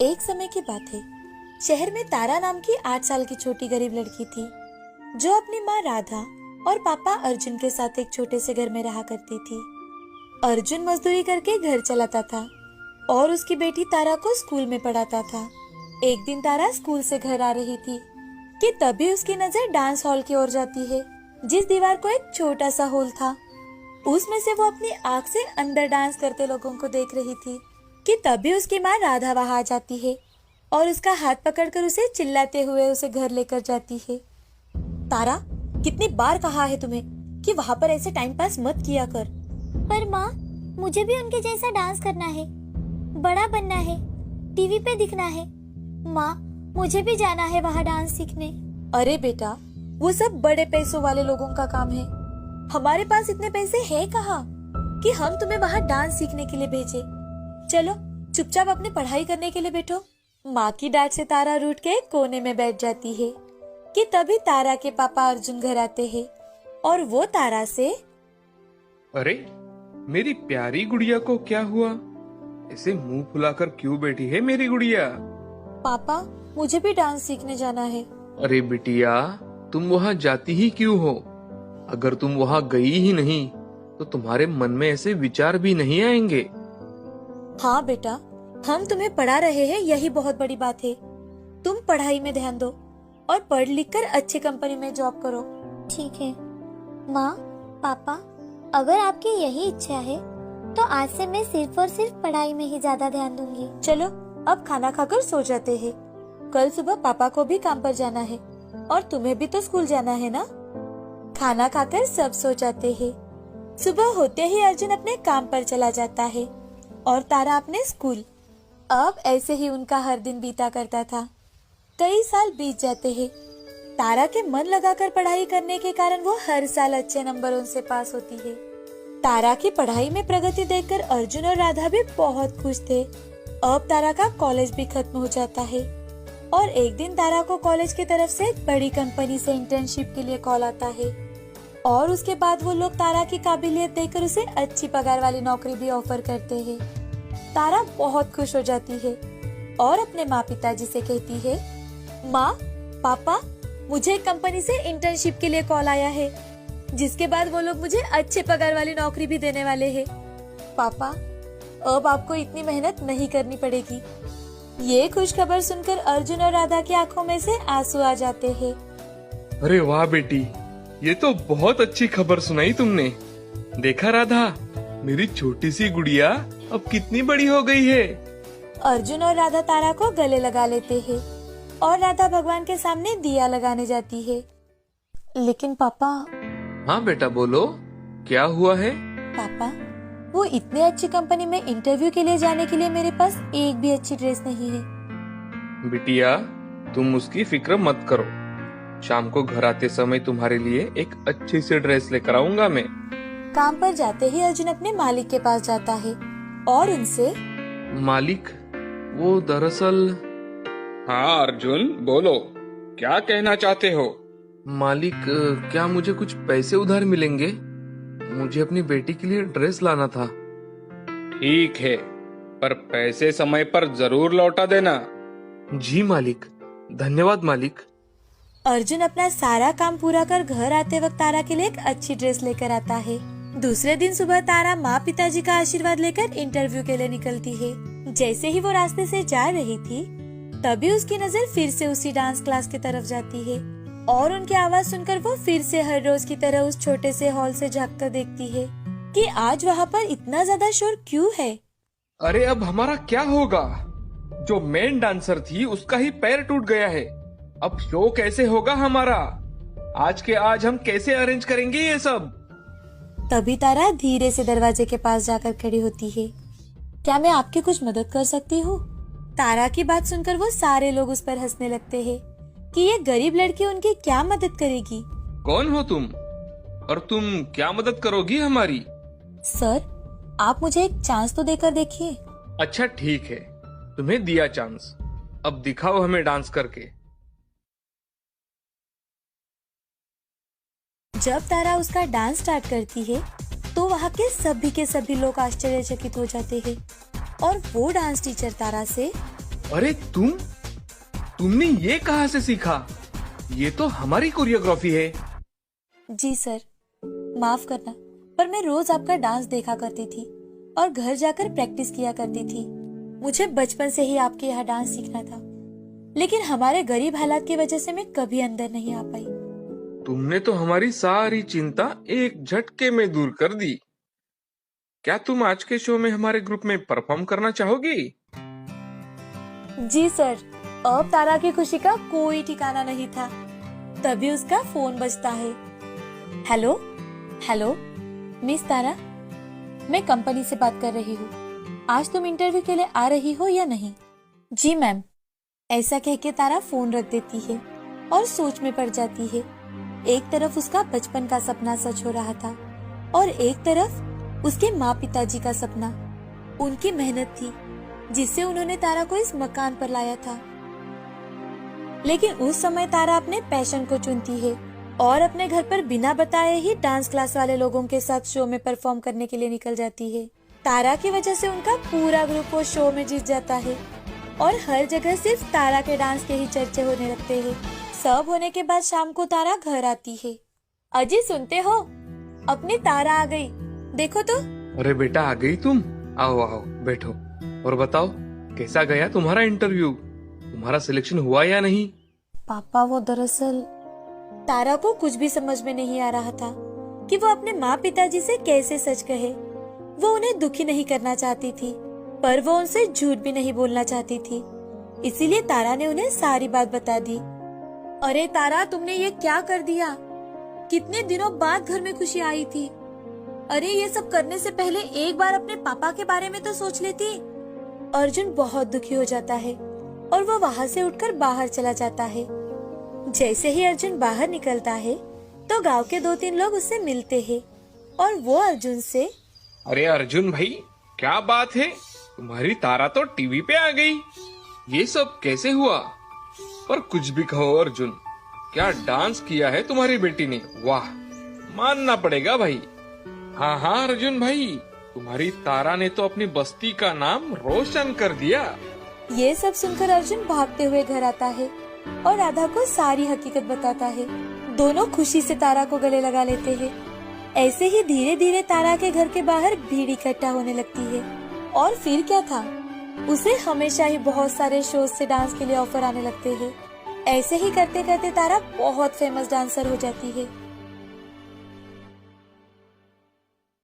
एक समय की बात है। शहर में तारा नाम की 8 साल की छोटी गरीब लड़की थी, जो अपनी माँ राधा और पापा अर्जुन के साथ एक छोटे से घर में रहा करती थी। अर्जुन मजदूरी करके घर चलाता था और उसकी बेटी तारा को स्कूल में पढ़ाता था। एक दिन तारा स्कूल से घर आ रही थी कि तभी उसकी नजर डांस हॉल की ओर जाती है, जिस दीवार को एक छोटा सा होल था। उसमें से वो अपनी आँख से अंदर डांस करते लोगों को देख रही थी कि तभी उसकी माँ राधा वहां आ जाती है और उसका हाथ पकड़कर उसे चिल्लाते हुए उसे घर लेकर जाती है। तारा, कितनी बार कहा है तुम्हें कि वहाँ पर ऐसे टाइम पास मत किया कर। पर माँ, मुझे भी उनके जैसा डांस करना है, बड़ा बनना है, टीवी पे दिखना है। माँ, मुझे भी जाना है वहाँ डांस सीखने। अरे बेटा, वो सब बड़े पैसों वाले लोगों का काम है। हमारे पास इतने पैसे हैं कहाँ कि हम तुम्हें वहाँ डांस सीखने के लिए भेजे। चलो चुपचाप अपनी पढ़ाई करने के लिए बैठो। माँ की डांट से तारा रूठ के कोने में बैठ जाती है कि तभी तारा के पापा अर्जुन घर आते हैं और वो तारा से, अरे मेरी प्यारी गुड़िया को क्या हुआ? ऐसे मुंह फुलाकर क्यों बैठी है मेरी गुड़िया? पापा, मुझे भी डांस सीखने जाना है। अरे बिटिया, तुम वहाँ जाती ही क्यों हो? अगर तुम वहाँ गई ही नहीं तो तुम्हारे मन में ऐसे विचार भी नहीं आएंगे। हाँ बेटा, हम तुम्हें पढ़ा रहे हैं, यही बहुत बड़ी बात है। तुम पढ़ाई में ध्यान दो और पढ़ लिख कर अच्छी कंपनी में जॉब करो। ठीक है माँ, पापा, अगर आपकी यही इच्छा है तो आज से मैं सिर्फ और सिर्फ पढ़ाई में ही ज्यादा ध्यान दूंगी। चलो अब खाना खाकर सो जाते हैं। कल सुबह पापा को भी काम पर जाना है और तुम्हें भी तो स्कूल जाना है ना। खाना खाकर सब सो जाते हैं। सुबह होते ही अर्जुन अपने काम पर चला जाता है और तारा अपने स्कूल। अब ऐसे ही उनका हर दिन बीता करता था। कई साल बीत जाते हैं। तारा के मन लगाकर पढ़ाई करने के कारण वो हर साल अच्छे नंबरों से पास होती है। तारा की पढ़ाई में प्रगति देखकर अर्जुन और राधा भी बहुत खुश थे। अब तारा का कॉलेज भी खत्म हो जाता है और एक दिन तारा को कॉलेज की तरफ से एक बड़ी कंपनी से इंटर्नशिप के लिए कॉल आता है और उसके बाद वो लोग तारा की काबिलियत देखकर उसे अच्छी पगार वाली नौकरी भी ऑफर करते हैं। तारा बहुत खुश हो जाती है और अपने माँ पिताजी से कहती है, माँ, पापा, मुझे एक कंपनी से इंटर्नशिप के लिए कॉल आया है, जिसके बाद वो लोग मुझे अच्छे पगार वाली नौकरी भी देने वाले हैं। पापा, अब आपको इतनी मेहनत नहीं करनी पड़ेगी। ये खुश खबर सुनकर अर्जुन और राधा की आंखों में से आंसू आ जाते हैं। अरे वाह बेटी, ये तो बहुत अच्छी खबर सुनाई तुमने। देखा राधा, मेरी छोटी सी गुड़िया अब कितनी बड़ी हो गई है। अर्जुन और राधा तारा को गले लगा लेते हैं और राधा भगवान के सामने दिया लगाने जाती है। लेकिन पापा। हाँ बेटा, बोलो, क्या हुआ है? पापा, वो इतने अच्छी कंपनी में इंटरव्यू के लिए जाने के लिए मेरे पास एक भी अच्छी ड्रेस नहीं है। बिटिया, तुम उसकी फिक्र मत करो। शाम को घर आते समय तुम्हारे लिए एक अच्छी सी ड्रेस लेकर आऊंगा मैं। काम पर जाते ही अर्जुन अपने मालिक के पास जाता है और उनसे, मालिक, वो दरअसल। हाँ अर्जुन, बोलो, क्या कहना चाहते हो? मालिक, क्या मुझे कुछ पैसे उधार मिलेंगे? मुझे अपनी बेटी के लिए ड्रेस लाना था। ठीक है, पर पैसे समय पर जरूर लौटा देना। जी मालिक, धन्यवाद मालिक। अर्जुन अपना सारा काम पूरा कर घर आते वक्त तारा के लिए एक अच्छी ड्रेस लेकर आता है। दूसरे दिन सुबह तारा माँ पिताजी का आशीर्वाद लेकर इंटरव्यू के लिए निकलती है। जैसे ही वो रास्ते से जा रही थी, तभी उसकी नजर फिर से उसी डांस क्लास की तरफ जाती है और उनकी आवाज सुनकर वो फिर से हर रोज की तरह उस छोटे से हॉल से झांककर देखती है कि आज वहाँ पर इतना ज्यादा शोर क्यों है। अरे अब हमारा क्या होगा? जो मेन डांसर थी उसका ही पैर टूट गया है। अब शो कैसे होगा हमारा? आज के आज हम कैसे अरेंज करेंगे ये सब? तभी तारा धीरे से दरवाजे के पास जाकर खड़ी होती है। क्या मैं आपकी कुछ मदद कर सकती हूँ? तारा की बात सुनकर वो सारे लोग उस पर हंसने लगते हैं कि ये गरीब लड़की उनकी क्या मदद करेगी। कौन हो तुम और तुम क्या मदद करोगी हमारी? सर, आप मुझे एक चांस तो देकर देखिए। अच्छा ठीक है, तुम्हें दिया चांस, अब दिखाओ हमें डांस करके। जब तारा उसका डांस स्टार्ट करती है तो वहाँ के सभी लोग आश्चर्यचकित हो जाते हैं और वो डांस टीचर तारा से, अरे तुमने ये कहाँ से सीखा? ये तो हमारी कोरियोग्राफी है। जी सर, माफ करना, पर मैं रोज आपका डांस देखा करती थी और घर जाकर प्रैक्टिस किया करती थी। मुझे बचपन से ही आपके यहाँ डांस सीखना था, लेकिन हमारे गरीब हालात की वजह से मैं कभी अंदर नहीं आ पाई। तुमने तो हमारी सारी चिंता एक झटके में दूर कर दी। क्या तुम आज के शो में हमारे ग्रुप में परफॉर्म करना चाहोगी? जी सर। अब तारा की खुशी का कोई ठिकाना नहीं था। तभी उसका फोन बजता है। हेलो हेलो मिस तारा, मैं कंपनी से बात कर रही हूँ। आज तुम इंटरव्यू के लिए आ रही हो या नहीं? जी मैम। ऐसा कह के तारा फोन रख देती है और सोच में पड़ जाती है। एक तरफ उसका बचपन का सपना सच हो रहा था और एक तरफ उसके माँ पिताजी का सपना। उनकी मेहनत थी जिससे उन्होंने तारा को इस मकान पर लाया था। लेकिन उस समय तारा अपने पैशन को चुनती है और अपने घर पर बिना बताए ही डांस क्लास वाले लोगों के साथ शो में परफॉर्म करने के लिए निकल जाती है। तारा की वजह से उनका पूरा ग्रुप वो शो में जीत जाता है और हर जगह सिर्फ तारा के डांस के ही चर्चे होने लगते हैं। सब होने के बाद शाम को तारा घर आती है। अजी सुनते हो, अपनी तारा आ गई, देखो तो। अरे बेटा, आ गई तुम? आओ आओ बैठो और बताओ कैसा गया तुम्हारा इंटरव्यू? तुम्हारा सिलेक्शन हुआ या नहीं? पापा वो दरअसल, तारा को कुछ भी समझ में नहीं आ रहा था कि वो अपने माँ पिताजी से कैसे सच कहे। वो उन्हें दुखी नहीं करना चाहती थी, पर वो उनसे झूठ भी नहीं बोलना चाहती थी। इसीलिए तारा ने उन्हें सारी बात बता दी। अरे तारा, तुमने ये क्या कर दिया? कितने दिनों बाद घर में खुशी आई थी। अरे ये सब करने से पहले एक बार अपने पापा के बारे में तो सोच लेती। अर्जुन बहुत दुखी हो जाता है और वो वहाँ से उठकर बाहर चला जाता है। जैसे ही अर्जुन बाहर निकलता है तो गांव के 2-3 लोग उससे मिलते हैं और वो अर्जुन से, अरे अर्जुन भाई, क्या बात है, तुम्हारी तारा तो टीवी पे आ गई। ये सब कैसे हुआ? पर कुछ भी कहो अर्जुन, क्या डांस किया है तुम्हारी बेटी ने, वाह, मानना पड़ेगा भाई। हाँ हाँ अर्जुन भाई, तुम्हारी तारा ने तो अपनी बस्ती का नाम रोशन कर दिया। ये सब सुनकर अर्जुन भागते हुए घर आता है और राधा को सारी हकीकत बताता है। दोनों खुशी से तारा को गले लगा लेते हैं। ऐसे ही धीरे धीरे तारा के घर के बाहर भीड़ इकट्ठा होने लगती है। और फिर क्या था, उसे हमेशा ही बहुत सारे शोज से डांस के लिए ऑफर आने लगते हैं। ऐसे ही करते करते तारा बहुत फेमस डांसर हो जाती है।